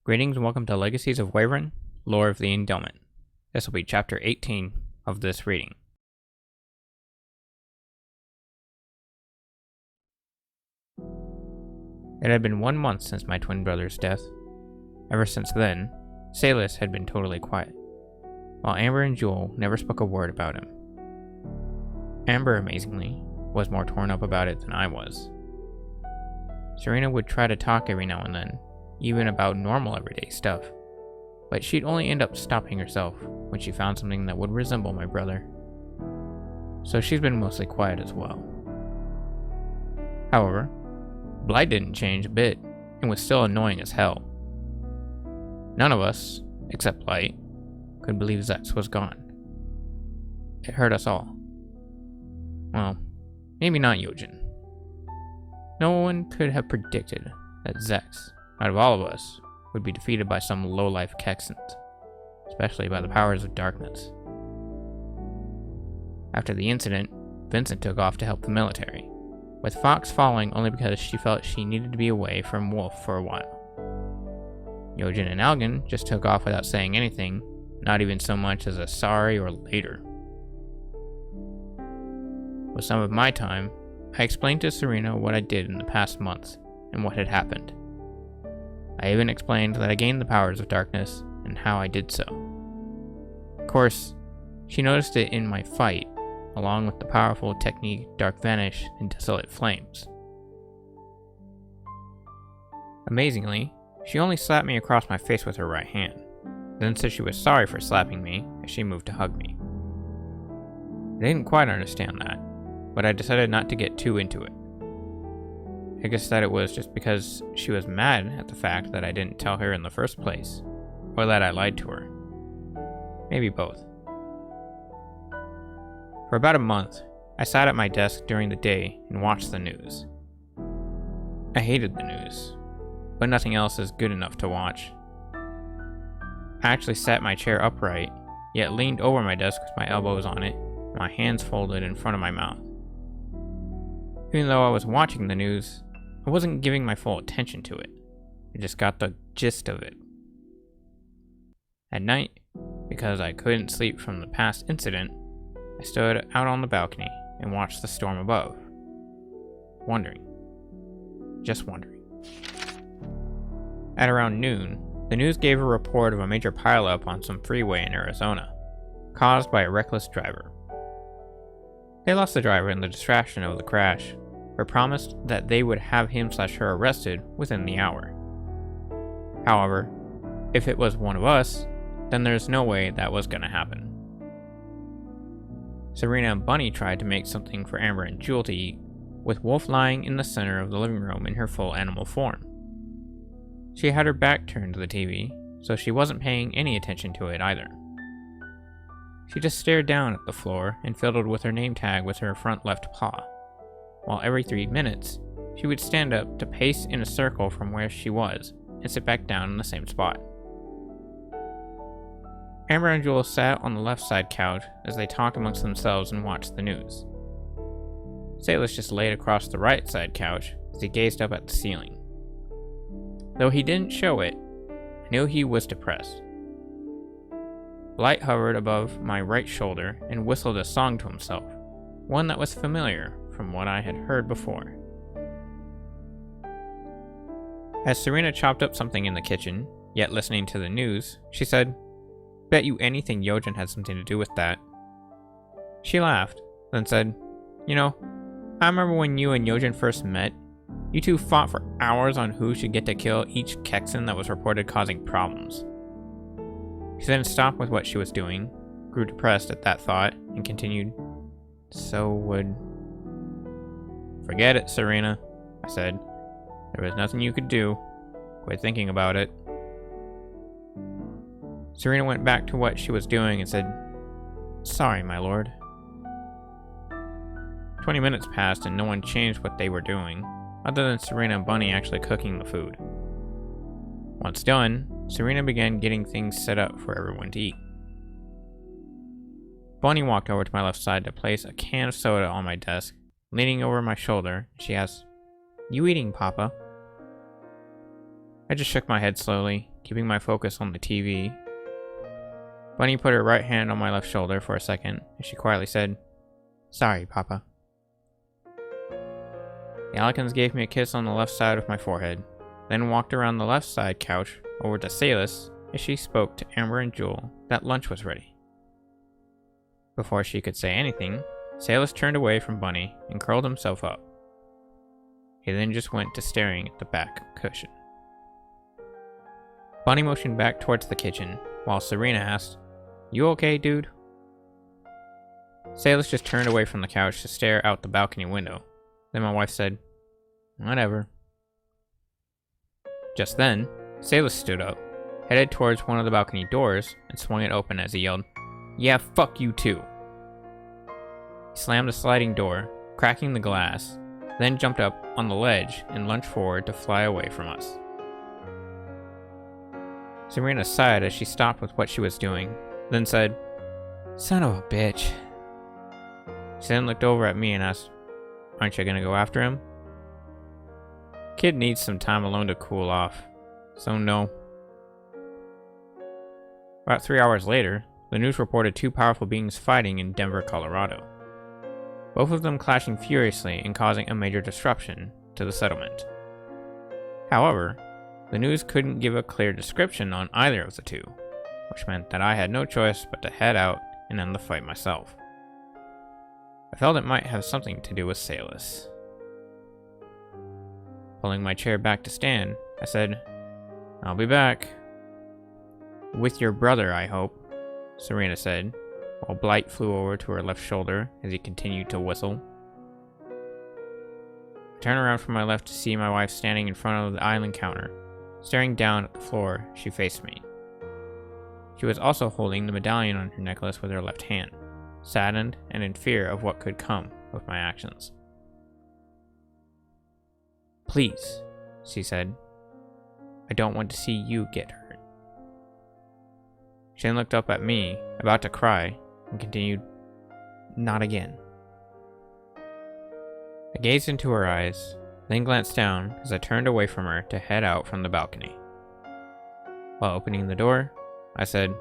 Greetings and welcome to Legacies of Wavryn, Lore of the Endelment. This will be Chapter 18 of this reading. It had been 1 month since my twin brother's death. Ever since then, Zaec had been totally quiet, while Amber and Jewel never spoke a word about him. Amber, amazingly, was more torn up about it than I was. Serena would try to talk every now and then, even about normal everyday stuff, but she'd only end up stopping herself when she found something that would resemble my brother. So she's been mostly quiet as well. However, Blight didn't change a bit and was still annoying as hell. None of us, except Blight, could believe Zaec was gone. It hurt us all. Well, maybe not Yojin. No one could have predicted that Zaec, out of all of us, would be defeated by some low-life Kexans, especially by the powers of darkness. After the incident, Vincent took off to help the military, with Fox following only because she felt she needed to be away from Wolf for a while. Yojin and Algan just took off without saying anything, not even so much as a sorry or later. With some of my time, I explained to Serena what I did in the past month and what had happened. I even explained that I gained the powers of darkness and how I did so. Of course, she noticed it in my fight, along with the powerful technique Dark Vanish and Desolate Flames. Amazingly, she only slapped me across my face with her right hand, then said she was sorry for slapping me as she moved to hug me. I didn't quite understand that, but I decided not to get too into it. I guess that it was just because she was mad at the fact that I didn't tell her in the first place, or that I lied to her. Maybe both. For about a month, I sat at my desk during the day and watched the news. I hated the news, but nothing else is good enough to watch. I actually sat my chair upright, yet leaned over my desk with my elbows on it, my hands folded in front of my mouth. Even though I was watching the news, I wasn't giving my full attention to it. I just got the gist of it. At night, because I couldn't sleep from the past incident, I stood out on the balcony and watched the storm above. Wondering. Just wondering. At around noon, the news gave a report of a major pileup on some freeway in Arizona, caused by a reckless driver. They lost the driver in the distraction of the crash, but promised that they would have him/her arrested within the hour. However, if it was one of us, then there's no way that was gonna happen. Serena and Bunny tried to make something for Amber and Jewel to eat, with Wolf lying in the center of the living room in her full animal form. She had her back turned to the TV, so she wasn't paying any attention to it either. She just stared down at the floor and fiddled with her name tag with her front left paw, while every 3 minutes, she would stand up to pace in a circle from where she was and sit back down in the same spot. Amber and Jewel sat on the left side couch as they talked amongst themselves and watched the news. Zaec just laid across the right side couch as he gazed up at the ceiling. Though he didn't show it, I knew he was depressed. Blight hovered above my right shoulder and whistled a song to himself, one that was familiar from what I had heard before. As Serena chopped up something in the kitchen, yet listening to the news, she said, "Bet you anything Yojin had something to do with that." She laughed, then said, "You know, I remember when you and Yojin first met, you two fought for hours on who should get to kill each Kexan that was reported causing problems." She then stopped with what she was doing, grew depressed at that thought, and continued, "So would..." "Forget it, Serena," I said. "There was nothing you could do. Quit thinking about it." Serena went back to what she was doing and said, "Sorry, my lord." 20 minutes passed and no one changed what they were doing, other than Serena and Bunny actually cooking the food. Once done, Serena began getting things set up for everyone to eat. Bunny walked over to my left side to place a can of soda on my desk. Leaning over my shoulder, she asked, "You eating, Papa?" I just shook my head slowly, keeping my focus on the TV. Bunny put her right hand on my left shoulder for a second, and she quietly said, "Sorry, Papa." The Alicans gave me a kiss on the left side of my forehead, then walked around the left side couch over to Salus as she spoke to Amber and Jewel that lunch was ready. Before she could say anything, Salus turned away from Bunny and curled himself up. He then just went to staring at the back cushion. Bunny motioned back towards the kitchen, while Serena asked, "You okay, dude?" Salus just turned away from the couch to stare out the balcony window. Then my wife said, "Whatever." Just then, Salus stood up, headed towards one of the balcony doors, and swung it open as he yelled, "Yeah, fuck you too." He slammed the sliding door, cracking the glass, then jumped up on the ledge and lunged forward to fly away from us. Serena sighed as she stopped with what she was doing, then said, "Son of a bitch." She then looked over at me and asked, "Aren't you gonna go after him?" Kid needs some time alone to cool off, so no. About 3 hours later, the news reported 2 powerful beings fighting in Denver, Colorado. Both of them clashing furiously and causing a major disruption to the settlement. However, the news couldn't give a clear description on either of the two, which meant that I had no choice but to head out and end the fight myself. I felt it might have something to do with Salus. Pulling my chair back to stand, I said, "I'll be back." "With your brother, I hope," Serena said, while Blight flew over to her left shoulder as he continued to whistle. I turned around from my left to see my wife standing in front of the island counter. Staring down at the floor, she faced me. She was also holding the medallion on her necklace with her left hand, saddened and in fear of what could come with my actions. "Please," she said. "I don't want to see you get hurt." She then looked up at me, about to cry, and continued, "Not again." I gazed into her eyes, then glanced down as I turned away from her to head out from the balcony. While opening the door, I said,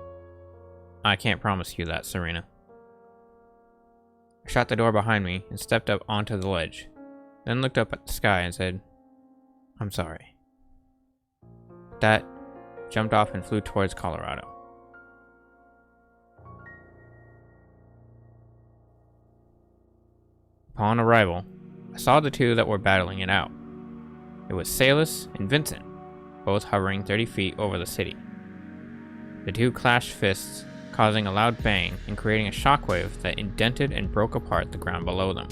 "I can't promise you that, Serena." I shut the door behind me and stepped up onto the ledge, then looked up at the sky and said, "I'm sorry." With that, jumped off and flew towards Colorado. Upon arrival, I saw the two that were battling it out. It was Salus and Vincent, both hovering 30 feet over the city. The two clashed fists, causing a loud bang and creating a shockwave that indented and broke apart the ground below them.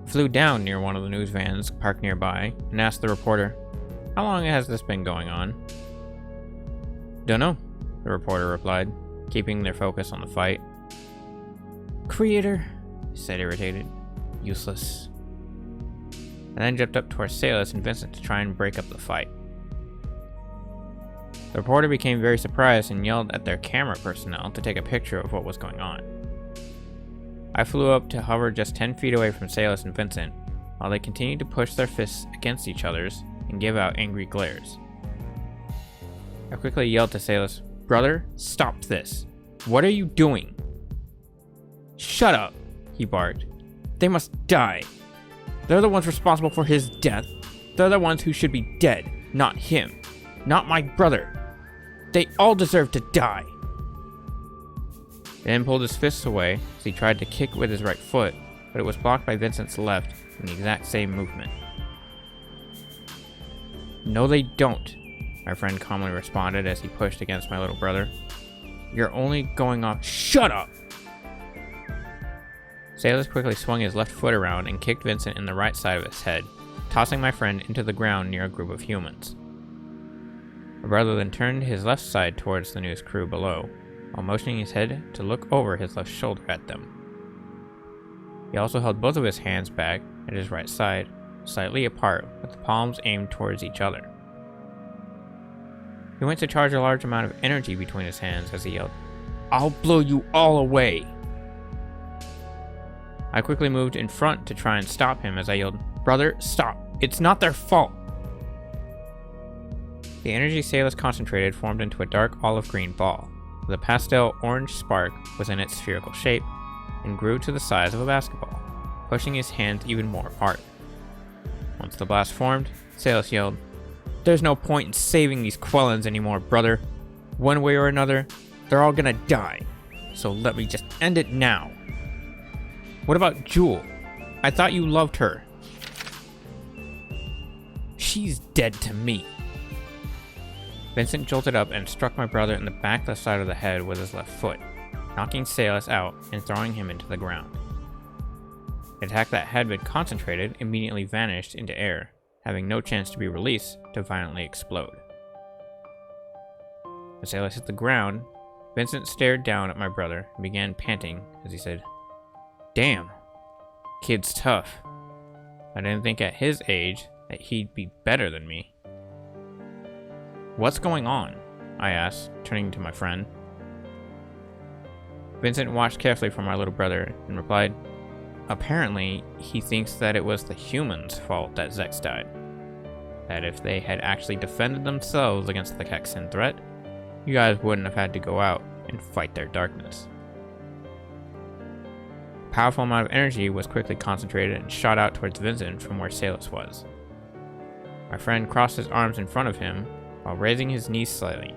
I flew down near one of the news vans parked nearby and asked the reporter, "How long has this been going on?" "Dunno," the reporter replied, keeping their focus on the fight. "Creator," he said, irritated. "Useless." And then jumped up towards Salus and Vincent to try and break up the fight. The reporter became very surprised and yelled at their camera personnel to take a picture of what was going on. I flew up to hover just 10 feet away from Salus and Vincent, while they continued to push their fists against each other's and give out angry glares. I quickly yelled to Salus, "Brother, stop this. What are you doing?" "Shut up," he barked. "They must die. They're the ones responsible for his death. They're the ones who should be dead, not him. Not my brother. They all deserve to die." Then pulled his fists away as he tried to kick with his right foot, but it was blocked by Vincent's left in the exact same movement. "No, they don't," my friend calmly responded as he pushed against my little brother. "You're only going off—" "Shut up!" Salus quickly swung his left foot around and kicked Vincent in the right side of his head, tossing my friend into the ground near a group of humans. My brother then turned his left side towards the news crew below, while motioning his head to look over his left shoulder at them. He also held both of his hands back at his right side, slightly apart, with the palms aimed towards each other. He went to charge a large amount of energy between his hands as he yelled, "I'll blow you all away!" I quickly moved in front to try and stop him as I yelled, "Brother, stop! It's not their fault!" The energy Salus concentrated formed into a dark olive green ball, with a pastel orange spark within its spherical shape, and grew to the size of a basketball, pushing his hands even more apart. Once the blast formed, Salus yelled, "There's no point in saving these Quellans anymore, brother. One way or another, they're all gonna die. So let me just end it now. What about Jewel? I thought you loved her." "She's dead to me." Vincent jolted up and struck my brother in the back left side of the head with his left foot, knocking Salus out and throwing him into the ground. The attack that had been concentrated immediately vanished into air, having no chance to be released to violently explode. As Salus hit the ground, Vincent stared down at my brother and began panting as he said, "Damn, kid's tough. I didn't think at his age that he'd be better than me." "What's going on?" I asked, turning to my friend. Vincent watched carefully for my little brother and replied, "Apparently, he thinks that it was the humans' fault that Zaec died. That if they had actually defended themselves against the Kexan threat, you guys wouldn't have had to go out and fight their darkness." A powerful amount of energy was quickly concentrated and shot out towards Vincent from where Salus was. My friend crossed his arms in front of him while raising his knees slightly,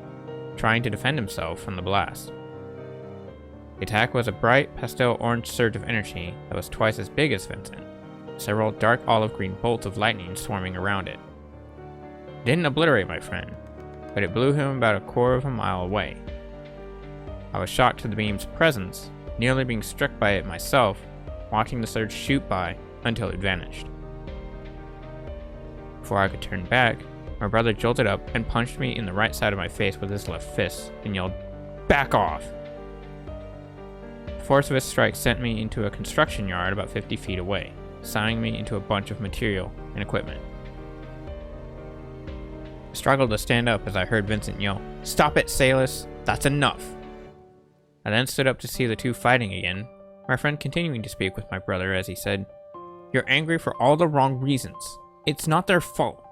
trying to defend himself from the blast. The attack was a bright pastel orange surge of energy that was twice as big as Vincent, with several dark olive green bolts of lightning swarming around it. It didn't obliterate my friend, but it blew him about a quarter of a mile away. I was shocked to the beam's presence, nearly being struck by it myself, watching the surge shoot by until it vanished. Before I could turn back, my brother jolted up and punched me in the right side of my face with his left fist and yelled, "Back off!" The force of his strike sent me into a construction yard about 50 feet away, sawing me into a bunch of material and equipment. I struggled to stand up as I heard Vincent yell, "Stop it, Salus! That's enough!" I then stood up to see the two fighting again, my friend continuing to speak with my brother as he said, "You're angry for all the wrong reasons. It's not their fault.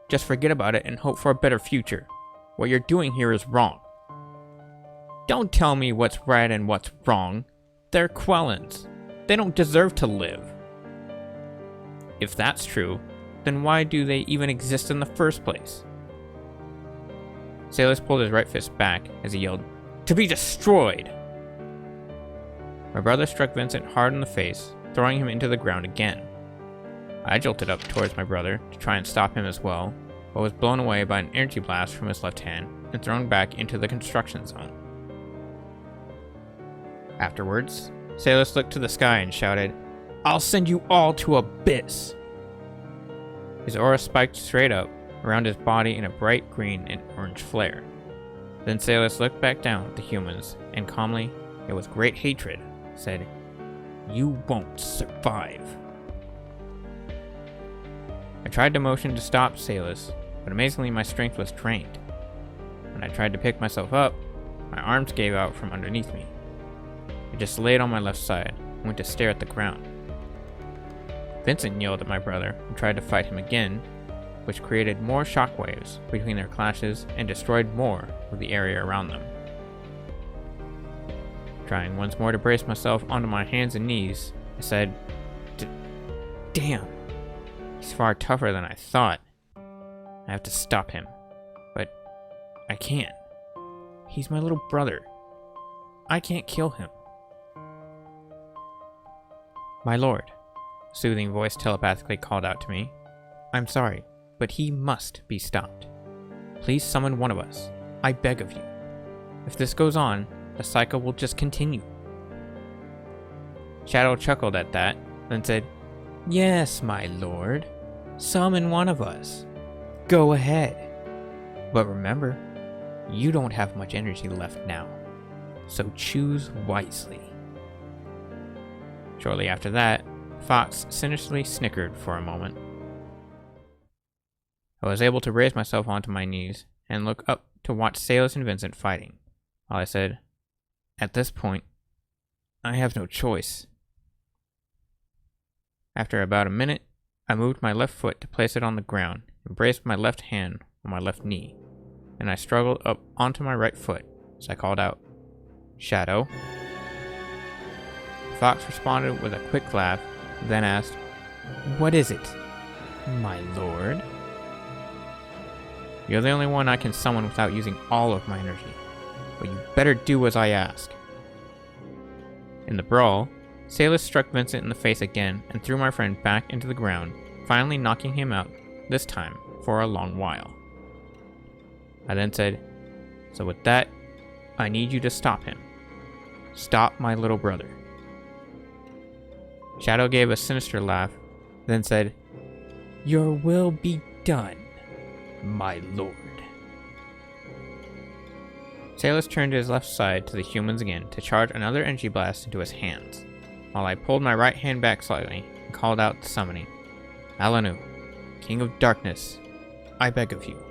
Just forget about it and hope for a better future. What you're doing here is wrong." "Don't tell me what's right and what's wrong. They're Quellans. They don't deserve to live." "If that's true, then why do they even exist in the first place?" Salus pulled his right fist back as he yelled, "To be destroyed!" My brother struck Vincent hard in the face, throwing him into the ground again. I jolted up towards my brother to try and stop him as well, but was blown away by an energy blast from his left hand and thrown back into the construction zone. Afterwards, Salus looked to the sky and shouted, "I'll send you all to abyss!" His aura spiked straight up around his body in a bright green and orange flare. Then Salus looked back down at the humans and calmly, yet with great hatred, said, "You won't survive." I tried to motion to stop Salus, but amazingly my strength was drained. When I tried to pick myself up, my arms gave out from underneath me. I just laid on my left side and went to stare at the ground. Vincent yelled at my brother and tried to fight him again, which created more shockwaves between their clashes and destroyed more of the area around them. Trying once more to brace myself onto my hands and knees, I said, "Damn, he's far tougher than I thought. I have to stop him, but I can't. He's my little brother. I can't kill him." "My lord," a soothing voice telepathically called out to me, "I'm sorry, but he must be stopped. Please summon one of us. I beg of you. If this goes on, the cycle will just continue." Shadow chuckled at that, then said, "Yes, my lord. Summon one of us. Go ahead. But remember, you don't have much energy left now, so choose wisely." Shortly after that, Fox sinisterly snickered for a moment. I was able to raise myself onto my knees and look up to watch Salus and Vincent fighting, while I said, "At this point, I have no choice." After about a minute, I moved my left foot to place it on the ground and braced my left hand on my left knee, and I struggled up onto my right foot as I called out, "Shadow?" The fox responded with a quick laugh, then asked, "What is it, my lord?" "You're the only one I can summon without using all of my energy, but you better do as I ask." In the brawl, Salus struck Vincent in the face again and threw my friend back into the ground, finally knocking him out, this time for a long while. I then said, "So with that, I need you to stop him. Stop my little brother." Shadow gave a sinister laugh, then said, "Your will be done, my lord." Salus turned to his left side to the humans again to charge another energy blast into his hands, while I pulled my right hand back slightly and called out the summoning, "Alanu, King of Darkness, I beg of you."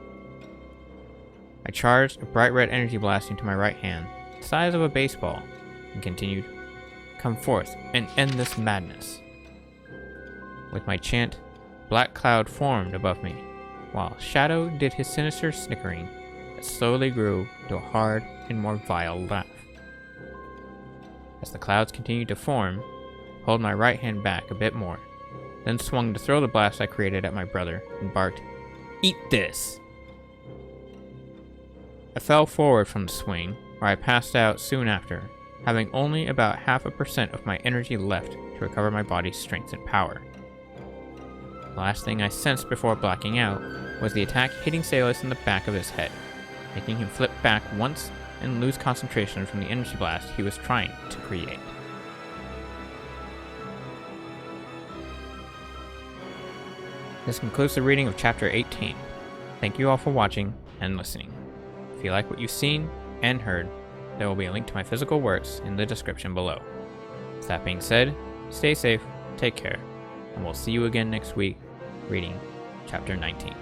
I charged a bright red energy blast into my right hand, the size of a baseball, and continued, "Come forth and end this madness." With my chant, a black cloud formed above me, while Shadow did his sinister snickering that slowly grew to a hard and more vile laugh. As the clouds continued to form, I pulled my right hand back a bit more, then swung to throw the blast I created at my brother and barked, "Eat this!" I fell forward from the swing, where I passed out soon after, having only about 0.5% of my energy left to recover my body's strength and power. The last thing I sensed before blacking out was the attack hitting Salus in the back of his head, making him flip back once and lose concentration from the energy blast he was trying to create. This concludes the reading of Chapter 18. Thank you all for watching and listening. If you like what you've seen and heard, there will be a link to my physical works in the description below. With that being said, stay safe, take care, and we'll see you again next week reading Chapter 19.